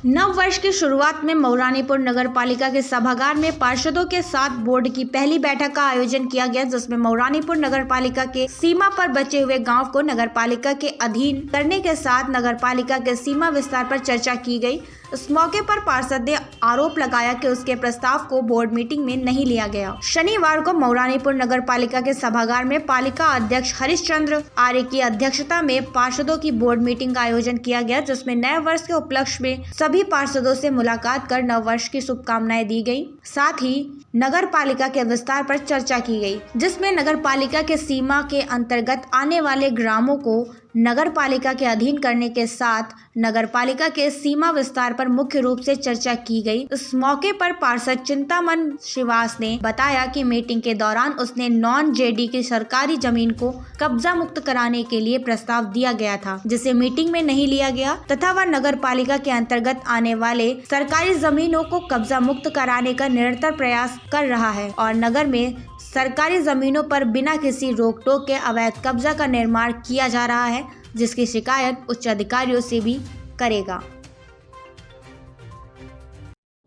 नव वर्ष की शुरुआत में मऊरानीपुर नगर पालिका के सभागार में पार्षदों के साथ बोर्ड की पहली बैठक का आयोजन किया गया, जिसमें मऊरानीपुर नगर पालिका के सीमा पर बचे हुए गांव को नगर पालिका के अधीन करने के साथ नगर पालिका के सीमा विस्तार पर चर्चा की गई। इस मौके पर पार्षद ने आरोप लगाया कि उसके प्रस्ताव को बोर्ड मीटिंग में नहीं लिया गया। शनिवार को मऊरानीपुर नगर पालिका के सभागार में पालिका अध्यक्ष हरिश्चंद्र आर्य की अध्यक्षता में पार्षदों की बोर्ड मीटिंग का आयोजन किया गया, जिसमें नए वर्ष के उपलक्ष्य में सभी पार्षदों से मुलाकात कर नव वर्ष की शुभकामनाएं दी गई। साथ ही नगर पालिका के विस्तार पर चर्चा की गई, जिसमें नगर पालिका के सीमा के अंतर्गत आने वाले ग्रामों को नगर पालिका के अधीन करने के साथ नगर पालिका के सीमा विस्तार पर मुख्य रूप से चर्चा की गई। इस मौके पर पार्षद चिंतामन श्रीवास ने बताया कि मीटिंग के दौरान उसने नॉन जेडी की सरकारी जमीन को कब्जा मुक्त कराने के लिए प्रस्ताव दिया गया था, जिसे मीटिंग में नहीं लिया गया, तथा वह नगर पालिका के अंतर्गत आने वाले सरकारी जमीनों को कब्जा मुक्त कराने का निरंतर प्रयास कर रहा है और नगर में सरकारी जमीनों पर बिना किसी रोक टोक के अवैध कब्जा का निर्माण किया जा रहा है, जिसकी शिकायत उच्च अधिकारियों से भी करेगा।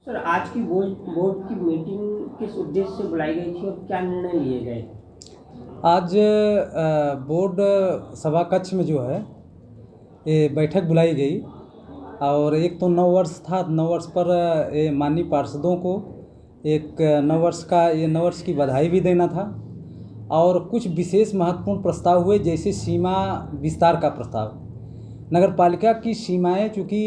सर, आज की बोर्ड की मीटिंग किस उद्देश्य से बुलाई गई थी और क्या निर्णय लिए गए? आज बोर्ड सभा कक्ष में जो है ये बैठक बुलाई गई और एक तो नव वर्ष था। नव वर्ष पर माननीय पार्षदों को एक नव वर्ष की बधाई भी देना था और कुछ विशेष महत्वपूर्ण प्रस्ताव हुए, जैसे सीमा विस्तार का प्रस्ताव। नगर पालिका की सीमाएं चूँकि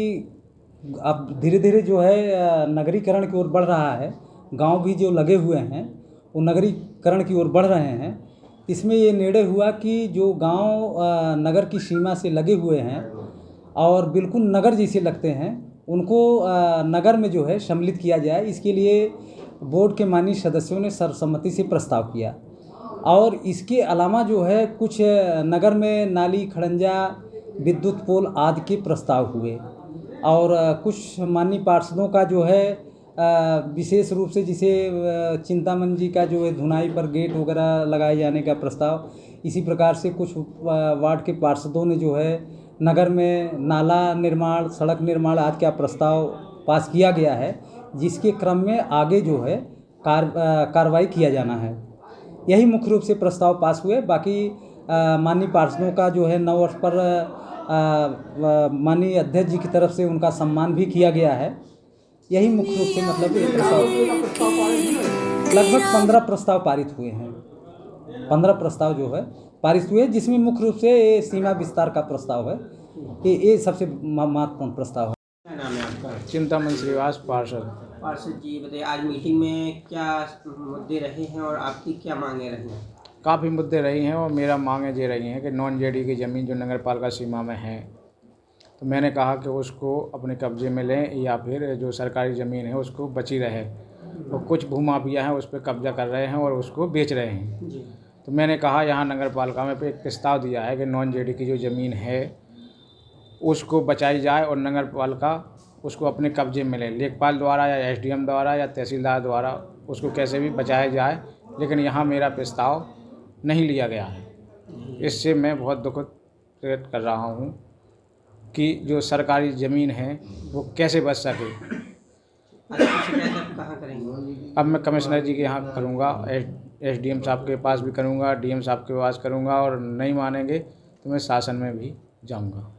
अब धीरे धीरे जो है नगरीकरण की ओर बढ़ रहा है, गांव भी जो लगे हुए हैं वो नगरीकरण की ओर बढ़ रहे हैं। इसमें ये निर्णय हुआ कि जो गांव नगर की सीमा से लगे हुए हैं और बिल्कुल नगर जैसे लगते हैं, उनको नगर में जो है सम्मिलित किया जाए। इसके लिए बोर्ड के माननीय सदस्यों ने सर्वसम्मति से प्रस्ताव किया और इसके अलावा जो है कुछ नगर में नाली, खड़ंजा, विद्युत पोल आदि के प्रस्ताव हुए और कुछ माननीय पार्षदों का जो है विशेष रूप से जिसे चिंतामन जी का जो है धुनाई पर गेट वगैरह लगाए जाने का प्रस्ताव, इसी प्रकार से कुछ वार्ड के पार्षदों ने जो है नगर में नाला निर्माण, सड़क निर्माण आदि का प्रस्ताव पास किया गया है, जिसके क्रम में आगे जो है कार्रवाई किया जाना है। यही मुख्य रूप से प्रस्ताव पास हुए। बाकी माननीय पार्षदों का जो है नव वर्ष पर माननीय अध्यक्ष जी की तरफ से उनका सम्मान भी किया गया है। यही मुख्य रूप से मतलब ये प्रस्ताव लगभग 15 प्रस्ताव पारित हुए हैं। 15 प्रस्ताव जो है पारित हुए, जिसमें मुख्य रूप से सीमा विस्तार का प्रस्ताव है। ये सबसे महत्वपूर्ण प्रस्ताव है। क्या नाम है आपका? चिंतामन श्रीवास, पार्षद। पार्षद जी, बताइए आज मीटिंग में क्या मुद्दे रहे हैं और आपकी क्या मांगे रही हैं? काफ़ी मुद्दे रही हैं और मेरा मांगे ये रही हैं कि नॉन जेडी की ज़मीन जो नगर पालिका सीमा में है, तो मैंने कहा कि उसको अपने कब्जे में लें या फिर जो सरकारी ज़मीन है उसको बची रहे। और कुछ भूमाफिया हैं उस पर कब्जा कर रहे हैं और उसको बेच रहे हैं जी। तो मैंने कहा यहाँ नगर पालिका में एक प्रस्ताव दिया है कि नॉन जेडी की जो ज़मीन है उसको बचाई जाए और नगर पालिका उसको अपने कब्जे में ले, लेखपाल द्वारा या एसडीएम द्वारा या तहसीलदार द्वारा उसको कैसे भी बचाया जाए। लेकिन यहाँ मेरा प्रस्ताव नहीं लिया गया है। इससे मैं बहुत दुख व्यक्त कर रहा हूँ कि जो सरकारी ज़मीन है वो कैसे बच सके। कहाँ करेंगे? अब मैं कमिश्नर जी के यहाँ करूँगा, एसडीएम साहब के पास भी करूँगा, डीएम साहब के पास करूँगा और नहीं मानेंगे तो मैं शासन में भी जाऊँगा।